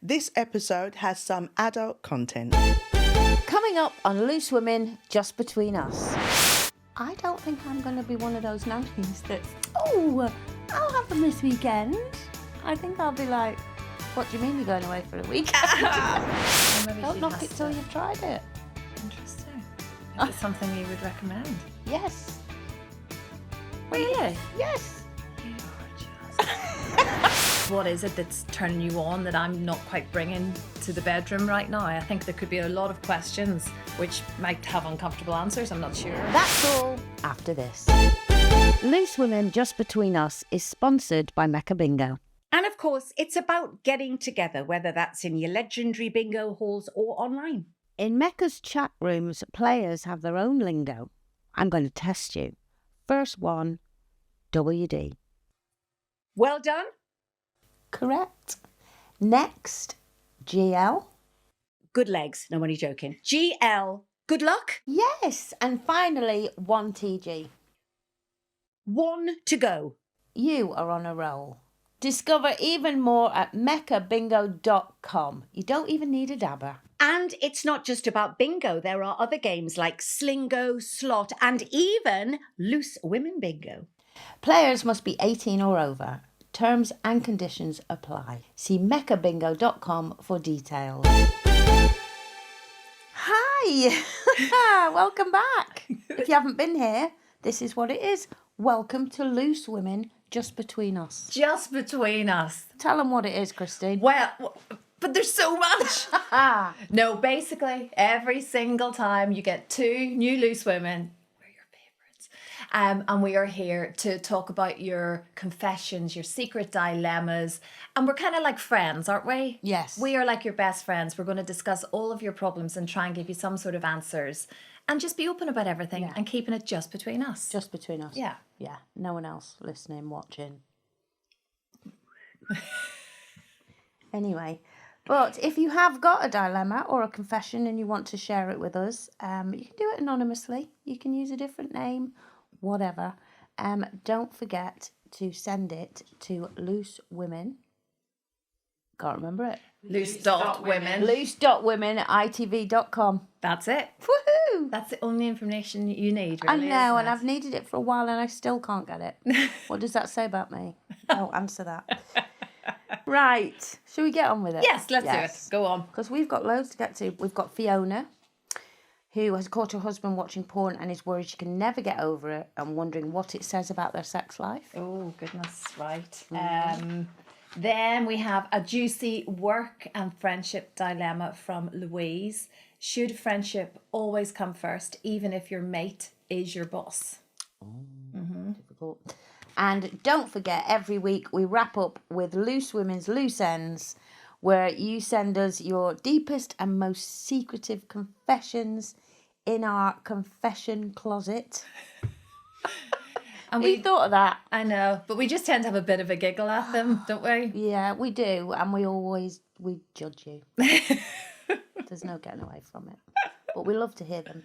This episode has some adult content. Coming up on Loose Women, Just Between Us. I don't think I'm going to be one of those nannies that's, I'll have them this weekend. I think I'll be like, what do you mean you're going away for a weekend? Don't knock it till you've tried it. Interesting. Is it something you would recommend? Yes. Really? Yes. You are just... What is it that's turning you on that I'm not quite bringing to the bedroom right now? I think there could be a lot of questions which might have uncomfortable answers. I'm not sure. That's all after this. Loose Women Just Between Us is sponsored by Mecca Bingo. And of course, it's about getting together, whether that's in your legendary bingo halls or online. In Mecca's chat rooms, players have their own lingo. I'm going to test you. First one, WD. Well done. Correct. Next, GL. Good legs. No, only joking. GL. Good luck. Yes. And finally, 1TG. 1 to go. You are on a roll. Discover even more at meccabingo.com. You don't even need a dabber. And it's not just about bingo. There are other games like Slingo, Slot, and even Loose Women Bingo. Players must be 18 or over. Terms and conditions apply. See meccabingo.com for details. Hi! Welcome back. If you haven't been here, this is what it is. Welcome to Loose Women Just Between Us. Just between us. Tell them what it is, Christine. Well, but there's so much. No, basically, every single time you get 2 new loose women, we're your favourites. And we are here to talk about your confessions, your secret dilemmas. And we're kind of like friends, aren't we? Yes. We are like your best friends. We're going to discuss all of your problems and try and give you some sort of answers. And just be open about everything and keeping it just between us. Just between us. Yeah. Yeah. No one else listening, watching. Anyway, but if you have got a dilemma or a confession and you want to share it with us, you can do it anonymously. You can use a different name, whatever. Don't forget to send it to Loose Women. Can't remember it. Loose.women. Loose.women at ITV.com. That's it. Woohoo! That's the only information you need, really. I know, isn't and it? I've needed it for a while and I still can't get it. What does that say about me? Don't answer that. Right. Shall we get on with it? Yes, let's do it. Go on. Because we've got loads to get to. We've got Fiona, who has caught her husband watching porn and is worried she can never get over it and wondering what it says about their sex life. Oh, goodness, right. Then we have a juicy work and friendship dilemma from Louise. Should friendship always come first, even if your mate is your boss? Difficult. And don't forget, every week we wrap up with Loose Women's Loose Ends, where you send us your deepest and most secretive confessions in our confession closet. And Who thought of that? I know, but we just tend to have a bit of a giggle at them, don't we? Yeah, we do, and we judge you. There's no getting away from it. But we love to hear them.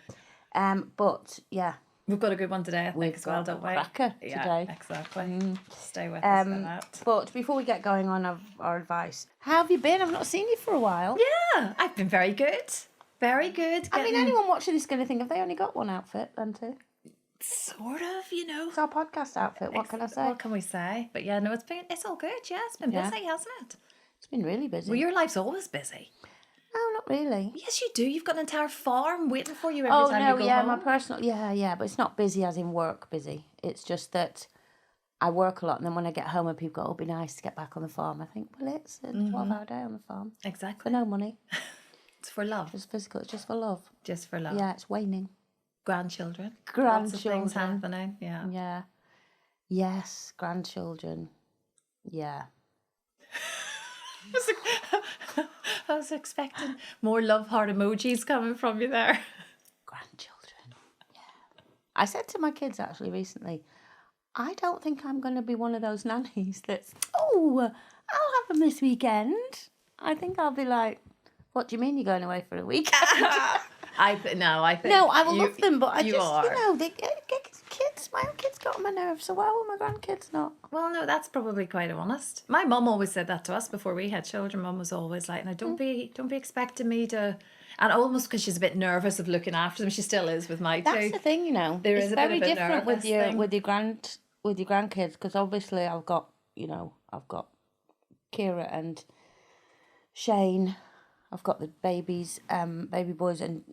But yeah. We've got a good one today, I think, We've as well, got don't a we? cracker Yeah, today. exactly. Stay with us for that. But before we get going on our advice, how have you been? I've not seen you for a while. Yeah, I've been very good. Very good. I mean, anyone watching this is going to think, have they only got one outfit then too? Sort of, you know. It's our podcast outfit. What can I say? What can we say? But yeah, no, it's all good. Yeah, it's been busy, hasn't it? It's been really busy. Well, your life's always busy. No, not really. Yes, you do. You've got an entire farm waiting for you every time you go home. My personal, but it's not busy as in work busy. It's just that I work a lot, and then when I get home and people go, "Oh, it'd be nice to get back on the farm," I think, well, it's a 12-hour day on the farm. Exactly. For no money. It's for love. Just physical. It's just for love. Just for love. Yeah, it's waning. Grandchildren. Grandchildren. Lots of things happening. Yeah. Yeah. Yes, grandchildren. Yeah. I was expecting more love heart emojis coming from you there. Grandchildren. Yeah. I said to my kids actually recently, I don't think I'm going to be one of those nannies that's, I'll have them this weekend. I think I'll be like, what do you mean you're going away for a weekend? I think No, I will love them, but I you just, are. kids My own kids got on my nerves, so why will my grandkids not? Well, no, that's probably quite honest. My mum always said that to us before we had children. Mum was always like, "Now, don't be expecting me to," and almost because she's a bit nervous of looking after them. She still is with my That's two. the thing, you know. There It's is a bit very of a different with nervous your thing. with your grandkids, because obviously I've got Kira and Shane. I've got the babies, baby boys, and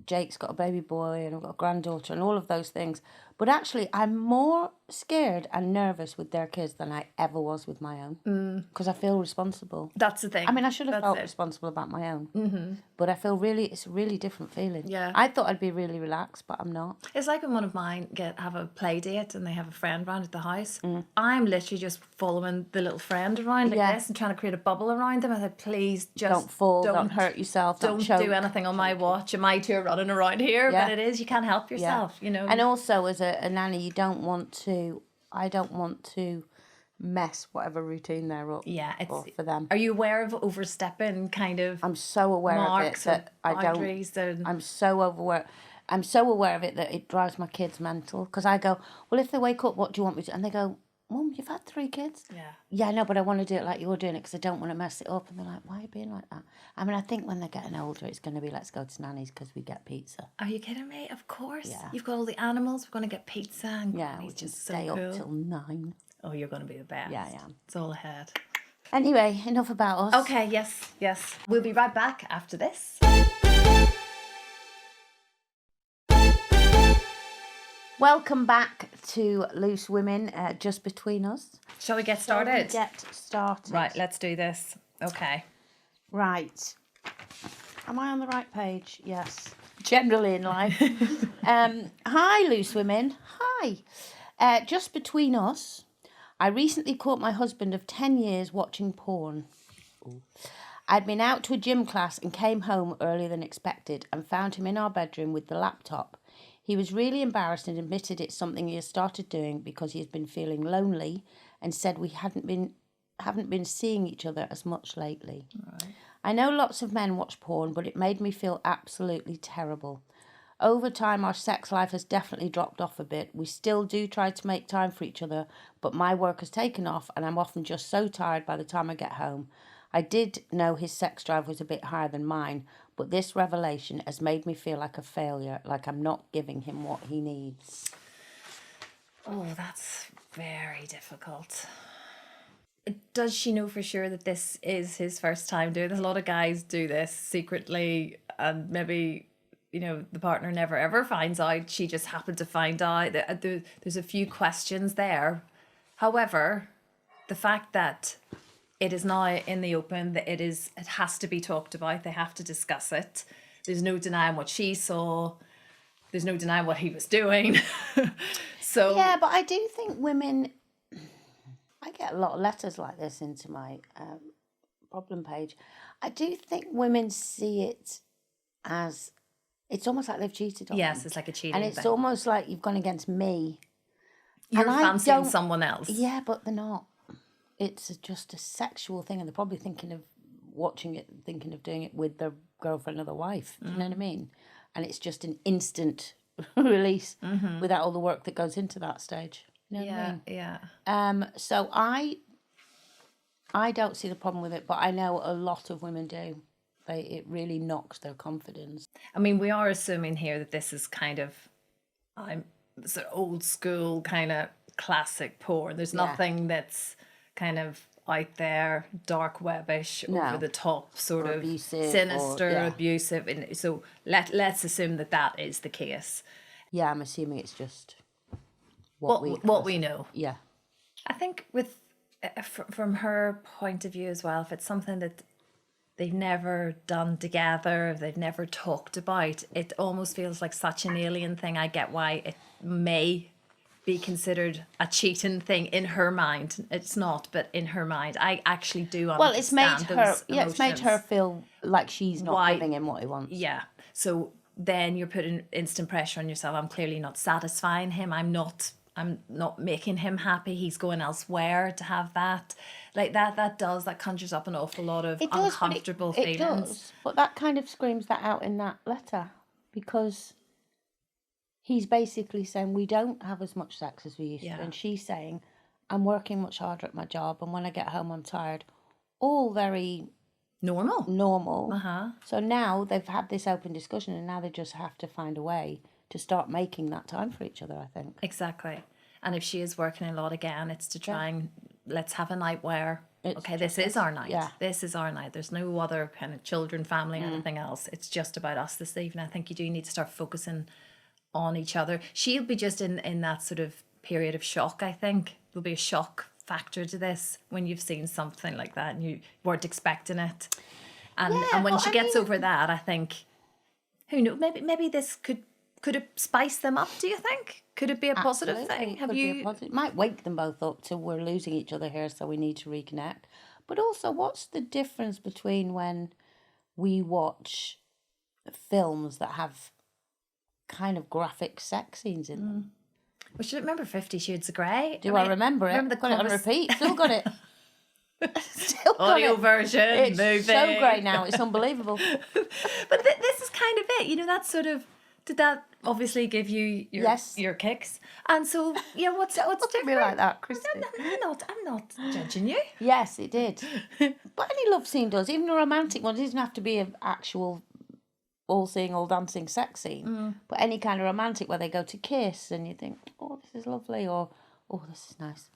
Jake's got a baby boy, and I've got a granddaughter, and all of those things. But actually, I'm more scared and nervous with their kids than I ever was with my own, because I feel responsible. That's the thing. I mean, I should have That's felt it. responsible about my own, but I feel it's a really different feeling. Yeah. I thought I'd be really relaxed, but I'm not. It's like when one of mine have a play date and they have a friend around at the house. I'm literally just following the little friend around like Yeah. this and trying to create a bubble around them. I said, please just Don't fall, don't hurt yourself, don't choke. do anything on my watch. And my two are running around here, Yeah. but it is, you can't help yourself, you know. And also, as a nanny, I don't want to mess whatever routine they're up Yeah, for them. Are you aware of overstepping kind of I'm so aware of it marks that and I don't. boundaries and I'm so aware of it that it drives my kids mental. Because I go, well, if they wake up, what do you want me to? And they go, Mum, you've had 3 kids. Yeah, I know, but I want to do it like you're doing it because I don't want to mess it up. And they're like, why are you being like that? I mean, I think when they're getting older, it's going to be, let's go to Nanny's because we get pizza. Are you kidding me? Of course. Yeah. You've got all the animals. We're going to get pizza and Yeah, Granny's we can just so stay cool. up till 9. Oh, you're going to be the best. Yeah, I am. It's all ahead. Anyway, enough about us. Okay, yes. We'll be right back after this. Welcome back to Loose Women, just between us. Shall we get Shall we started? get started. Right, let's do this. Okay. Right. Am I on the right page? Yes. Generally in life. Hi, Loose Women. Hi. Just between us, I recently caught my husband of 10 years watching porn. I'd been out to a gym class and came home earlier than expected and found him in our bedroom with the laptop. He was really embarrassed and admitted it's something he has started doing because he has been feeling lonely and said we haven't been seeing each other as much lately. Right. I know lots of men watch porn, but it made me feel absolutely terrible. Over time, our sex life has definitely dropped off a bit. We still do try to make time for each other, but my work has taken off and I'm often just so tired by the time I get home. I did know his sex drive was a bit higher than mine, but this revelation has made me feel like a failure, like I'm not giving him what he needs. Oh, that's very difficult. Does she know for sure that this is his first time doing this? A lot of guys do this secretly and maybe, you know, the partner never ever finds out. She just happened to find out. There's a few questions there. However, the fact that it is now in the open, that it has to be talked about. They have to discuss it. There's no denying what she saw. There's no denying what he was doing. So yeah, but I do think women. I get a lot of letters like this into my problem page. I do think women see it as it's almost like they've cheated on yes, them. it's like a cheating And it's thing. almost like you've gone against me. You're and I fancying don't- someone else. Yeah, but they're not. It's just a sexual thing, and they're probably thinking of watching it, thinking of doing it with their girlfriend or their wife. Do you know what I mean? And it's just an instant release without all the work that goes into that stage. You know what I mean? Yeah. So I don't see the problem with it, but I know a lot of women do. It really knocks their confidence. I mean, we are assuming here that this is kind of sort of old school kind of classic porn. There's nothing that's kind of out there, dark webbish, over the top, sort of abusive sinister, abusive. And so let's assume that is the case. Yeah, I'm assuming it's just What we know. Yeah. I think with from her point of view as well, if it's something that they've never done together, if they've never talked about, it almost feels like such an alien thing. I get why it may be considered a cheating thing in her mind. It's not, but in her mind, I actually do understand. Well, it's made her. those Yeah, it's made her emotions. feel like she's not Why- giving him what he wants. Yeah. So then you're putting instant pressure on yourself. I'm clearly not satisfying him. I'm not making him happy. He's going elsewhere to have that. Like that conjures up an awful lot of uncomfortable feelings. It does, but that kind of screams that out in that letter, because he's basically saying we don't have as much sex as we used to. Yeah. And she's saying, I'm working much harder at my job. And when I get home, I'm tired. All very normal. Uh-huh. So now they've had this open discussion and now they just have to find a way to start making that time for each other, I think. Exactly. And if she is working a lot again, it's to try and let's have a night where, this is our night. Yeah. This is our night. There's no other kind of children, family, anything else. It's just about us this evening. I think you do need to start focusing on each other. She'll be just in that sort of period of shock, I think. There'll be a shock factor to this when you've seen something like that and you weren't expecting it. And when she gets over that, I think, who knows, maybe this could it spice them up, do you think? Could it be a positive thing? It might wake them both up to we're losing each other here, so we need to reconnect. But also, what's the difference between when we watch films that have kind of graphic sex scenes in them? Well, should remember 50 Shades of Grey? I remember it? Remember the Got it on repeat. Still got it. Still got audio it. version, It's movie. so great now. It's unbelievable. But this is kind of it. You know, that sort of, did that obviously give you your kicks? And so, yeah, what's Look at different? me like that, Christy. I'm not judging you. Yes, it did. But any love scene does. Even a romantic one. It doesn't have to be an actual all-seeing, all-dancing sex scene. But any kind of romantic where they go to kiss and you think, oh, this is lovely, or, oh, this is nice.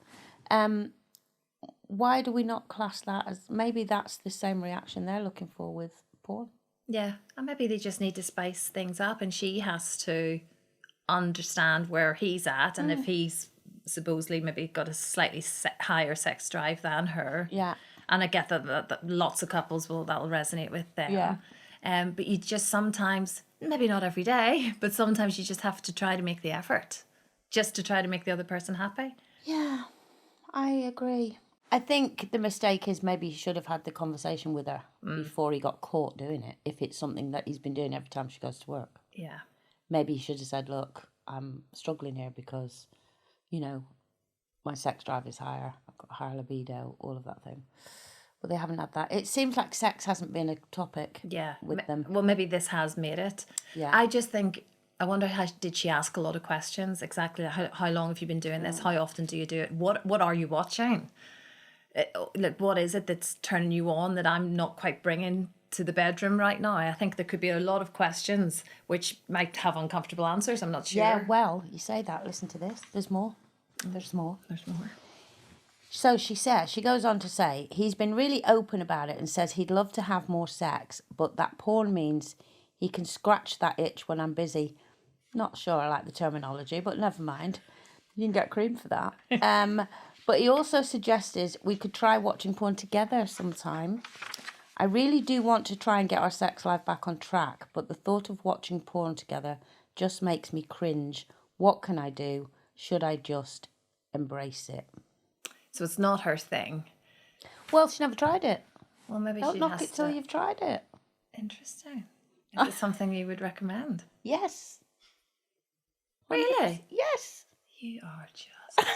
Why do we not class that as, maybe that's the same reaction they're looking for with porn? Yeah, and maybe they just need to spice things up and she has to understand where he's at and if he's supposedly maybe got a slightly higher sex drive than her. Yeah. And I get that lots of couples that'll resonate with them. Yeah. But you just sometimes, maybe not every day, but sometimes you just have to try to make the effort just to try to make the other person happy. Yeah, I agree. I think the mistake is maybe he should have had the conversation with her before he got caught doing it, if it's something that he's been doing every time she goes to work. Yeah. Maybe he should have said, look, I'm struggling here because, you know, my sex drive is higher, I've got a higher libido, all of that thing. But they haven't had that. It seems like sex hasn't been a topic with them. Well, maybe this has made it. Yeah. I just think, I wonder did she ask a lot of questions? Exactly. How long have you been doing this? How often do you do it? What are you watching? Like, what is it that's turning you on that I'm not quite bringing to the bedroom right now? I think there could be a lot of questions which might have uncomfortable answers. I'm not sure. Yeah, well, you say that. Listen to this. There's more. There's more. There's more. So she goes on to say, he's been really open about it and says he'd love to have more sex, but that porn means he can scratch that itch when I'm busy. Not sure I like the terminology, but never mind. You can get cream for that. But he also suggested we could try watching porn together sometime. I really do want to try and get our sex life back on track, but the thought of watching porn together just makes me cringe. What can I do? Should I just embrace it? So it's not her thing. Well, she never tried it. Well, maybe Don't she knock has it till to. you've tried it. Interesting. Is it something you would recommend? Yes. Really? Yes. You are just...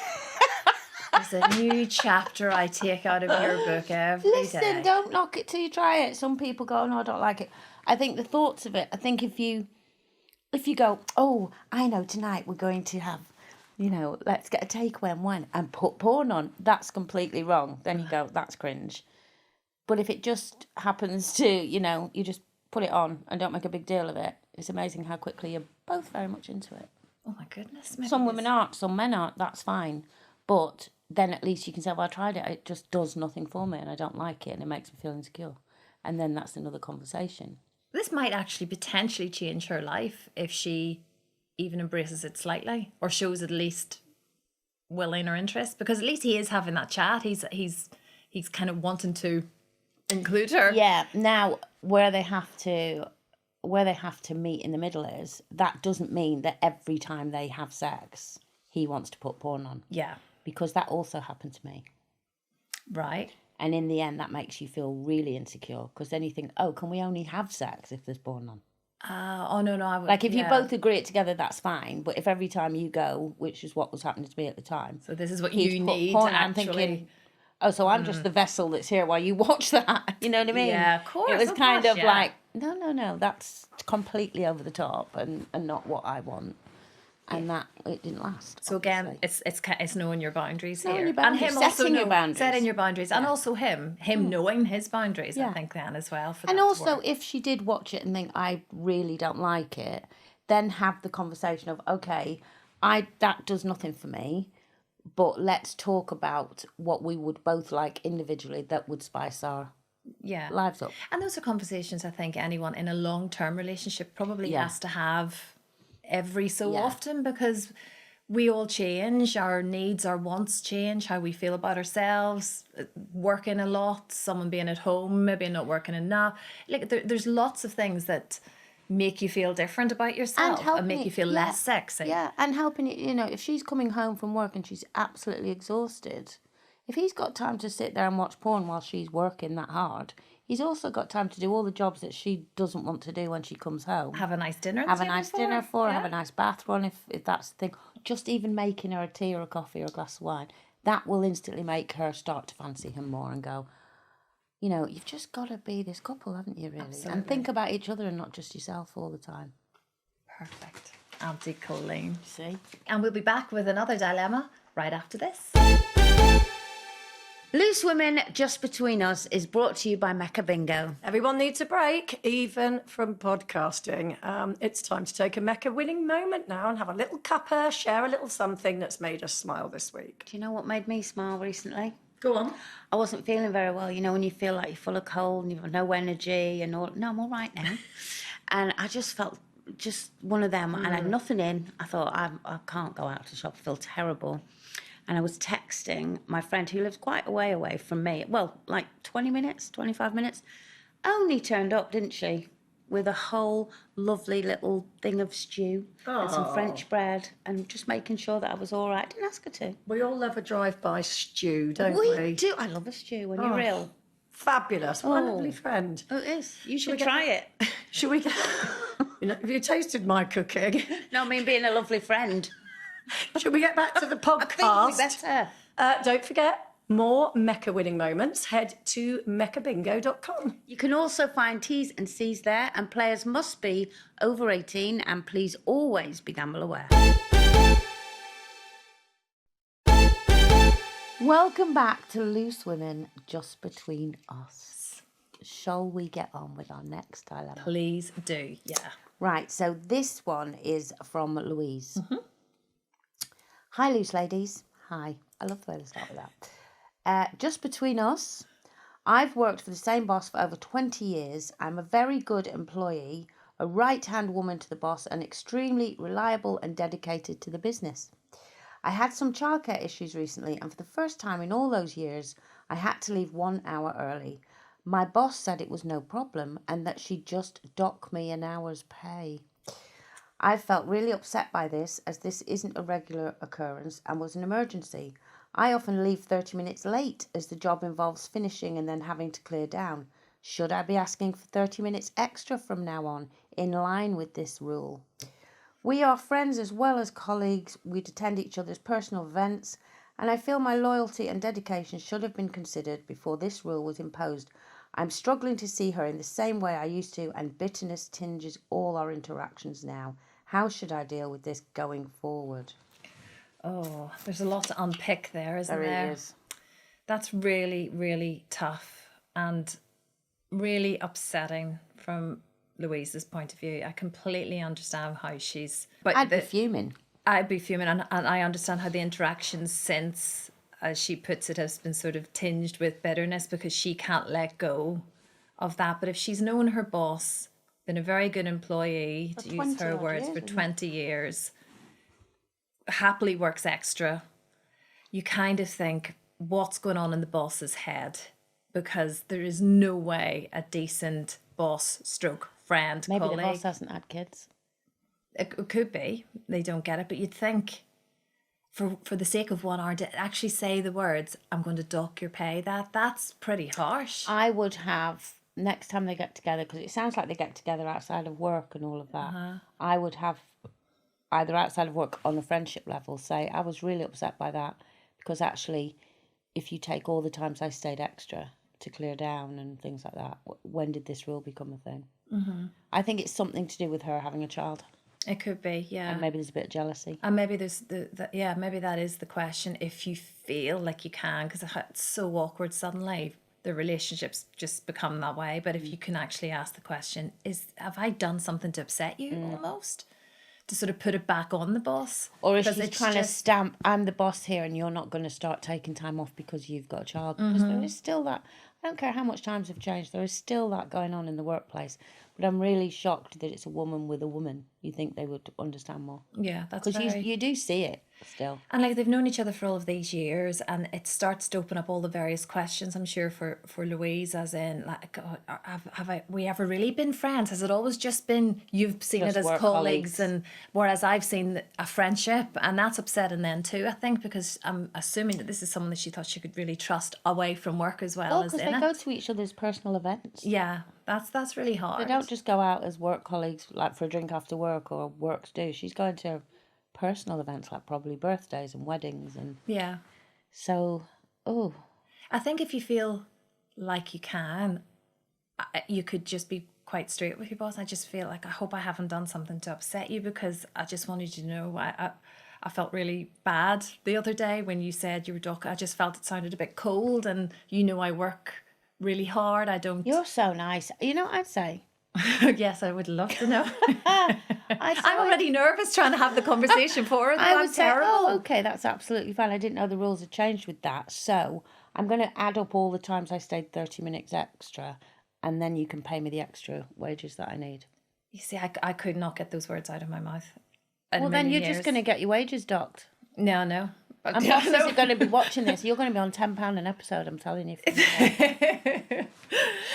There's a new chapter I take out of your book every day. Listen, don't knock it till you try it. Some people go, no, I don't like it. I think the thoughts of it, I think if you go, oh, I know tonight we're going to have, you know, let's get a takeaway and wine and put porn on, that's completely wrong. Then you go, that's cringe. But if it just happens to, you know, you just put it on and don't make a big deal of it, it's amazing how quickly you're both very much into it. Oh my goodness. Some women aren't, some men aren't, that's fine. But then at least you can say, well, I tried it, it just does nothing for me and I don't like it and it makes me feel insecure. And then that's another conversation. This might actually potentially change her life if she even embraces it slightly or shows at least willing or interest, because at least he is having that chat. He's kind of wanting to include her. Yeah. Now, where they have to meet in the middle is, that doesn't mean that every time they have sex, he wants to put porn on. Yeah. Because that also happened to me. Right. And in the end, that makes you feel really insecure, because then you think, oh, can we only have sex if there's porn on? Oh, no, I would... Like, if you both agree it together, that's fine. But if every time you go, which is what was happening to me at the time... So this is what he's you put need porn to on, actually... thinking, oh, so I'm just the vessel that's here while you watch that. You know what I mean? Yeah, of course. It was kind of yeah. like, no, that's completely over the top and not what I want. and that it didn't last. So again, obviously. it's knowing your boundaries Knowing here, your boundaries, and him also setting your boundaries. setting your boundaries, and also him knowing his boundaries. I Yeah. think then as well for And that to also, work. if she did watch it and think, I really don't like it, then have the conversation of, okay, that does nothing for me, but let's talk about what we would both like individually that would spice our yeah, lives up. And those are conversations I think anyone in a long-term relationship probably Yeah. has to have every so Yeah. often, because we all change, our needs, our wants change, how we feel about ourselves, working a lot, someone being at home, maybe not working enough. Like there's lots of things that make you feel different about yourself and make you feel less sexy. Yeah, and helping it, you know, if she's coming home from work and she's absolutely exhausted, if he's got time to sit there and watch porn while she's working that hard, he's also got time to do all the jobs that she doesn't want to do when she comes home. Have a nice dinner. Have a nice dinner for her, yeah. have a nice bath run if that's the thing. Just even making her a tea or a coffee or a glass of wine, that will instantly make her start to fancy him more and go, you know, you've just got to be this couple, haven't you, really? Absolutely. And think about each other and not just yourself all the time. Perfect. Auntie Coleen. See? And we'll be back with another dilemma right after this. Loose Women Just Between Us is brought to you by Mecca Bingo. Everyone needs a break, even from podcasting. It's time to take a Mecca winning moment now and have a little cuppa, share a little something that's made us smile this week. Do you know what made me smile recently? Go on. I wasn't feeling very well. You know, when you feel like you're full of cold and you've no energy and all. No, I'm all right now. And I just felt just one of them. And I had nothing in. I thought, I can't go out to shop. I feel terrible. And I was texting my friend who lives quite a way away from me. Well, like 20 minutes, 25 minutes. Only turned up, didn't she? With a whole lovely little thing of stew and some French bread and just making sure that I was all right. Didn't ask her to. We all love a drive-by stew, don't we? We do. I love a stew when you're ill. Fabulous. What a Oh. lovely friend. Oh, it is. You should we get- try it. Should we get... You know, have you tasted my cooking? No, I mean being a lovely friend. Should we get back to the I think podcast? it'd be better. Don't forget, more Mecca winning moments. Head to meccabingo.com. You can also find T's and C's there, and players must be over 18, and please always be gamble aware. Welcome back to Loose Women Just Between Us. Shall we get on with our next dilemma? Please do. Yeah. Right, so this one is from Louise. Hi, loose ladies. Hi. I love the way they start with that. Just between us, I've worked for the same boss for over 20 years. I'm a very good employee, a right-hand woman to the boss, and extremely reliable and dedicated to the business. I had some childcare issues recently, and for the first time in all those years, I had to leave 1 hour early. My boss said it was no problem and that she'd just dock me an hour's pay. I felt really upset by this, as this isn't a regular occurrence and was an emergency. I often leave 30 minutes late, as the job involves finishing and then having to clear down. Should I be asking for 30 minutes extra from now on, in line with this rule? We are friends as well as colleagues. We'd attend each other's personal events, and I feel my loyalty and dedication should have been considered before this rule was imposed. I'm struggling to see her in the same way I used to, and bitterness tinges all our interactions now. How should I deal with this going forward? Oh, there's a lot to unpick there, isn't there? There really is. That's really, really tough and really upsetting from Louise's point of view. I completely understand how she's... But I'd be fuming. I'd be fuming, and I understand how the interactions since, as she puts it, has been sort of tinged with bitterness because she can't let go of that. But if she's known her boss, been a very good employee, to use her 20 odd words, years, for isn't it? 20 years, happily works extra, you kind of think, what's going on in the boss's head? Because there is no way a decent boss stroke friend, Maybe colleague... the boss hasn't had kids. It could be. They don't get it. But you'd think, for the sake of 1 hour, to actually say the words, I'm going to dock your pay, that's pretty harsh. I would have, next time they get together, because it sounds like they get together outside of work and all of that, I would have, either outside of work on a friendship level, say, I was really upset by that, because actually, if you take all the times I stayed extra to clear down and things like that, when did this rule become a thing? I think it's something to do with her having a child. It could be, yeah. And maybe there's a bit of jealousy. And maybe there's maybe that is the question. If you feel like you can, because it's so awkward suddenly, the relationships just become that way. But if you can actually ask the question, have I done something to upset you almost? To sort of put it back on the boss. Or if 'Cause she's it's trying to just- stamp, I'm the boss here and you're not going to start taking time off because you've got a child. Because there is still that, I don't care how much times have changed, there is still that going on in the workplace. But I'm really shocked that it's a woman with a woman. You think they would understand more. Yeah, that's Because very... you do see it still. And like they've known each other for all of these years, and it starts to open up all the various questions. I'm sure for Louise, as in like, have we ever really been friends? Has it always just been you've seen Just it as work colleagues, colleagues. and whereas I've seen a friendship, and that's upsetting then too. I think because I'm assuming that this is someone that she thought she could really trust away from work as well Well, as because in they it. go to each other's personal events. Yeah, that's really hard. They don't just go out as work colleagues, like for a drink after work or works do. She's going to personal events, like probably birthdays and weddings. And Yeah. so, I think if you feel like you can, you could just be quite straight with your boss. I just feel like I hope I haven't done something to upset you, because I just wanted you to know I felt really bad the other day when you said you were talking. I just felt it sounded a bit cold, and I work really hard. I don't. you're so nice. You know what I'd say? Yes, I would love to know. I'd say, I'm already nervous trying to have the conversation for her. I I'm would say, terrible. oh, okay, that's absolutely fine. I didn't know the rules had changed with that. So I'm going to add up all the times I stayed 30 minutes extra, and then you can pay me the extra wages that I need. You see, I could not get those words out of my mouth. in Well, a then million you're just years. going to get your wages docked. No. And bosses are going to be watching this. You're going to be on £10 an episode, I'm telling you.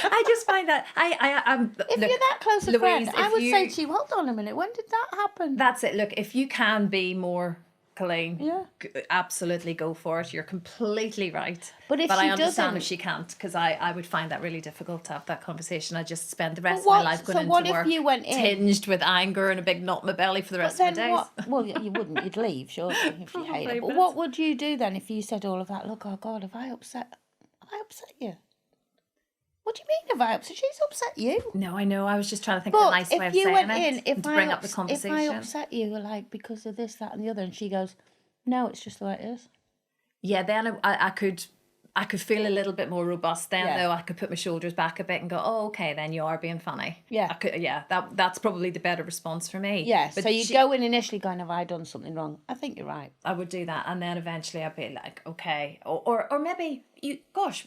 I just find that I'm. If you're that close a Louise, friend, I if would you- say to you, hold on a minute, when did that happen? That's it. Look, if you can be more Coleen, Yeah. absolutely go for it. You're completely right. But if I she understand doesn't- if she can't, because I would find that really difficult to have that conversation. I just spend the rest of what- my life so going what into if work you went in- tinged with anger and a big knot in my belly for the rest of my days. Well, you wouldn't. You'd leave, surely, if you hate Probably, it. But but what would you do then if you said all of that? Look, oh God, have I upset you? What do you mean, have I upset? She's upset you. No, I know. I was just trying to think of a But nice way if of you saying went it in, and to bring up the if conversation. I upset you, like because of this, that, and the other, and she goes, "No, it's just the way it is." Yeah, then I could feel a little bit more robust then, Yeah. though. I could put my shoulders back a bit and go, oh, okay, then you are being funny. Yeah. That's probably the better response for me. Yeah. But So you go in initially going, "Have I done something wrong?" I think you're right. I would do that, and then eventually I'd be like, okay, or maybe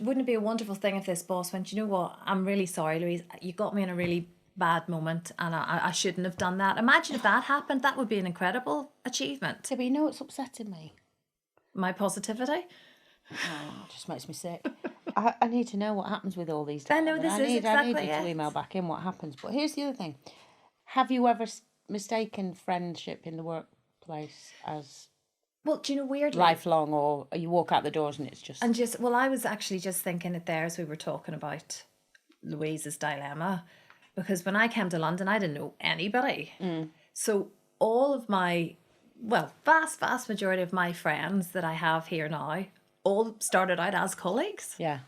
wouldn't it be a wonderful thing if this boss went, you know what, I'm really sorry, Louise, you got me in a really bad moment, and I shouldn't have done that. Imagine if that happened. That would be an incredible achievement. Yeah, but you know what's upsetting me? My positivity. Oh, it just makes me sick. I need to know what happens with all these. I know, dilemmas. this is I need exactly you to it. email back in what happens. But here's the other thing: have you ever mistaken friendship in the workplace as Well, do you know, weirdly, lifelong, or you walk out the doors and it's just? and I was actually just thinking it there as we were talking about Louise's dilemma, because when I came to London, I didn't know anybody. So all of my, vast majority of my friends that I have here now all started out as colleagues. Yeah.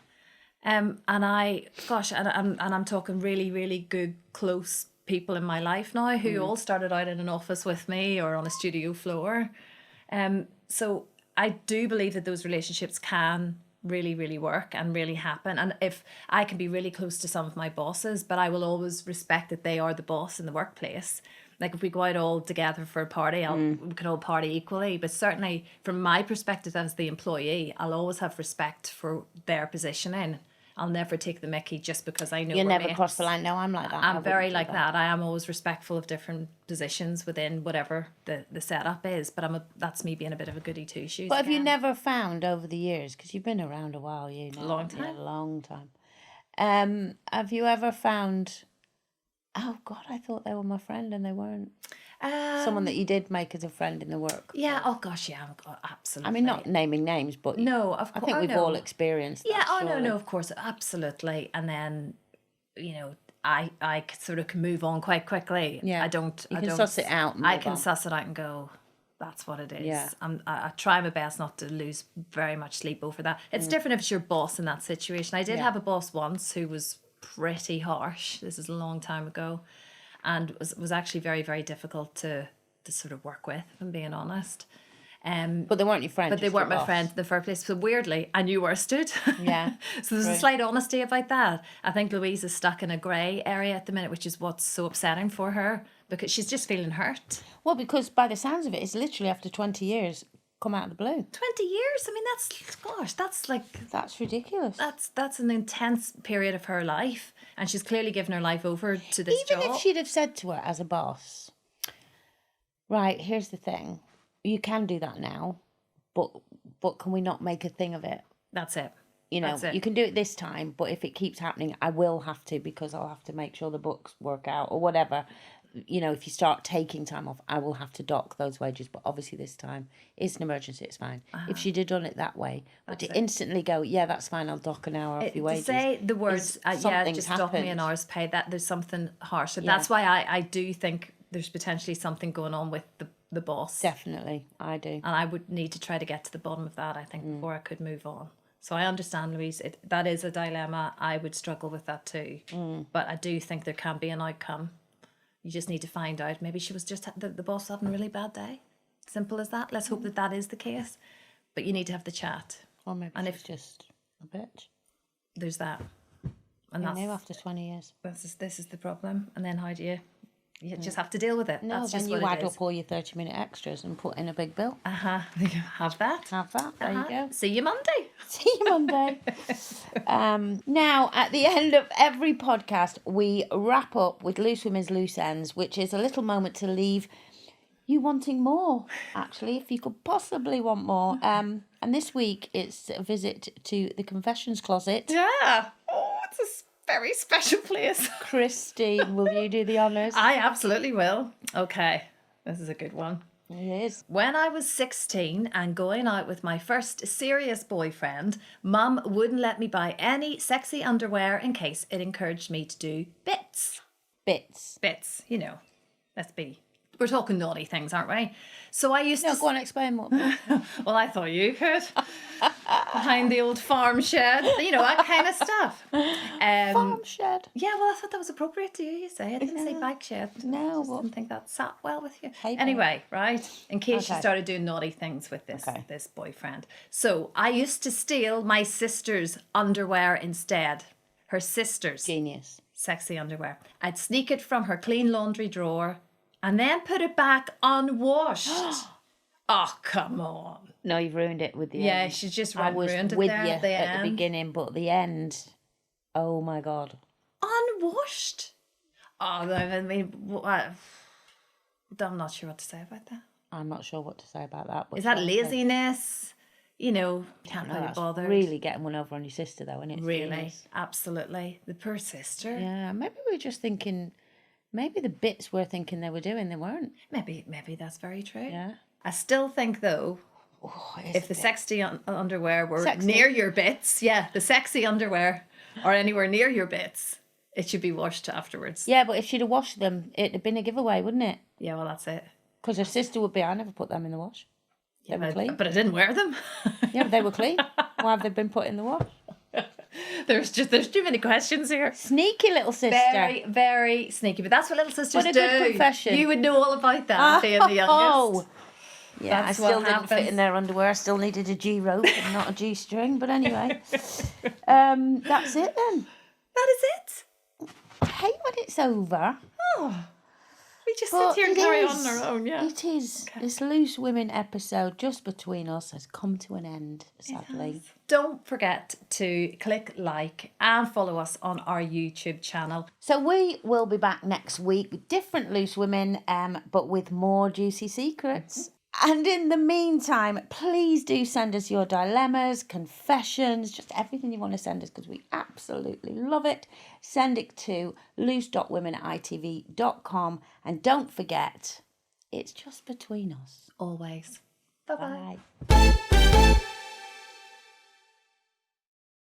And I'm talking really, really good, close people in my life now who all started out in an office with me or on a studio floor. So I do believe that those relationships can really, really work and really happen. And if I can be really close to some of my bosses, but I will always respect that they are the boss in the workplace. Like if we go out all together for a party, we can all party equally. But certainly from my perspective as the employee, I'll always have respect for their positioning. I'll never take the mickey just because I know You we're never mates. cross the line. No, I'm like that. I I'm wouldn't very do like that. I am always respectful of different positions within whatever the setup is. But that's me being a bit of a goody two shoes. But have you again. never found over the years, because you've been around a while, you know, Long yeah, time. a long time. Have you ever found? Oh God, I thought they were my friend and they weren't. Someone that you did make as a friend in the work. Yeah. Oh gosh. Yeah. Absolutely. I mean, not naming names, but No. Of I course. think we've all experienced. Yeah. That, Oh no. surely. No. Of course. Absolutely. And then, I sort of can move on quite quickly. Yeah. I don't. You I can don't, suss it out and I move can on. suss it out and go, that's what it is. Yeah. I try my best not to lose very much sleep over that. It's different if it's your boss in that situation. I did have a boss once who was pretty harsh. This is a long time ago. and was actually very, very difficult to sort of work with, if I'm being honest. But they weren't your friends. But they weren't my friends in the first place. So weirdly, I knew worsted. Yeah. So there's a slight honesty about that. I think Louise is stuck in a grey area at the minute, which is what's so upsetting for her, because she's just feeling hurt. Well, because by the sounds of it, it's literally after 20 years come out of the blue. 20 years? I mean, that's like... That's ridiculous. That's an intense period of her life. And she's clearly given her life over to this job. Even if she'd have said to her as a boss, right, here's the thing. You can do that now, but can we not make a thing of it? That's it. You know, That's it. you can do it this time, but if it keeps happening, I will have to, because I'll have to make sure the books work out or whatever. You know, if you start taking time off, I will have to dock those wages. But obviously this time, it's an emergency, it's fine. If she'd have done it that way, but to instantly go, yeah, that's fine, I'll dock an hour off your wages. To say the words, yeah, something's just dock me an happened. hour's pay, that there's something harsh. So that's why I do think there's potentially something going on with the boss. Definitely, I do. And I would need to try to get to the bottom of that, I think, before I could move on. So I understand, Louise, that is a dilemma. I would struggle with that too. But I do think there can be an outcome. You just need to find out. Maybe she was just the boss having a really bad day. Simple as that. Let's hope that is the case. But you need to have the chat. Or maybe And she's just a bitch. There's that. And You that's know, after 20 years. this is the problem. And then how do you just have to deal with it? No, That's then just you what add it is. up all your 30-minute extras and put in a big bill. Have that. Have that. There you go. See you Monday. See you Monday. Now, at the end of every podcast, we wrap up with Loose Women's Loose Ends, which is a little moment to leave you wanting more, actually, if you could possibly want more. And this week, it's a visit to the confessions closet. Yeah. Oh, it's a very special place. Christine, will you do the honours? I absolutely will. Okay. This is a good one. It is. When I was 16 and going out with my first serious boyfriend, Mum wouldn't let me buy any sexy underwear in case it encouraged me to do bits. Bits. Bits, you know. We're talking naughty things, aren't we? So I used No, to... go on, explain what. Well, I thought you could. Behind the old farm shed, you know, that kind of stuff. Farm shed. Yeah, well, I thought that was appropriate to you say. I didn't say bike shed. No, I just well- didn't think that sat well with you. Hey, anyway, right, in case you Okay. started doing naughty things with this boyfriend. So I used to steal my sister's underwear instead. Her sister's Genius. sexy underwear. I'd sneak it from her clean laundry drawer and then put it back unwashed. Oh, come on. No, you've ruined it with the Yeah, end. she's just I was ruined it with there you at the at the end. beginning, but the end, oh my God. Unwashed? Oh, I mean, I'm not sure what to say about that. I'm not sure what to say about that. But Is that sure, laziness? You know, can't No, really that's bother. really getting one over on your sister, though, isn't it? Really, Genius. absolutely. The poor sister. Yeah, maybe we're just thinking, maybe the bits we're thinking they were doing, they weren't. Maybe that's very true. Yeah. I still think though, if the sexy underwear were Sexy. near your bits, the sexy underwear or anywhere near your bits, it should be washed afterwards. Yeah, but if she'd have washed them, it'd have been a giveaway, wouldn't it? Yeah, well, that's it. Because her sister would be, I never put them in the wash. They were clean. But I didn't wear them. Yeah, but they were clean. Why have they been put in the wash? There's too many questions here. Sneaky little sister. Very, very sneaky. But that's what little sisters What a do. good confession. You would know all about that, being the youngest. Oh, yeah, That's I still what didn't fit happens. in their underwear. I still needed a G rope and not a G string. But anyway, that's it then. That is it. I hate when it's over. We just But sit here and it carry is. on our own, yeah. It is. This Loose Women episode, just between us, has come to an end, sadly. Don't forget to click like and follow us on our YouTube channel. So we will be back next week with different Loose Women, but with more juicy secrets. And in the meantime, please do send us your dilemmas, confessions, just everything you want to send us, because we absolutely love it. Send it to loose.women@itv.com. And don't forget, it's just between us. Always. Bye-bye. Bye.